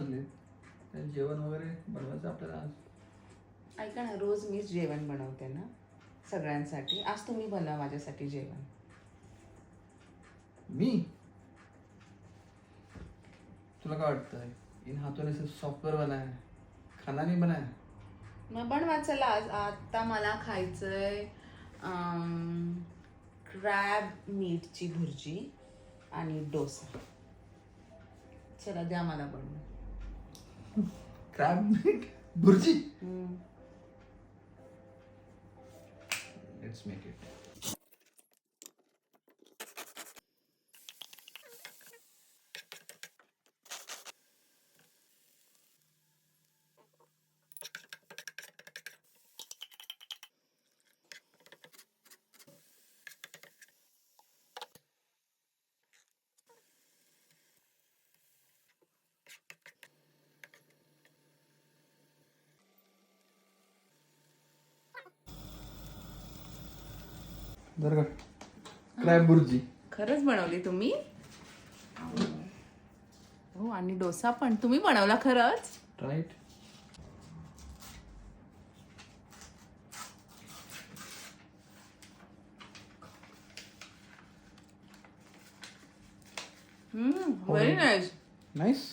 वाजले. जेवण वगैरे बनवायचं आपल्याला आज. ऐका ना, रोज मीच जेवण बनवते ना सगळ्यांसाठी. आज तुम्ही बनवा माझ्यासाठी जेवण. मी तुला काय वाटतं इन हाथों से सॉफ्टवेअर बनाया है, खाना नहीं बनाया. मग बनवा चला. आज आता मला खायचंय क्रॅब मीटची भुर्जी आणि डोसा. चला द्या मला बनवून. Crab meat bhurji. Let's make it. जर का क्रॅब भुर्जी. खरंच बनवली तुम्ही? हो, आणि डोसा पण तुम्ही बनवला खरंच? राईट. Very nice. नाईस.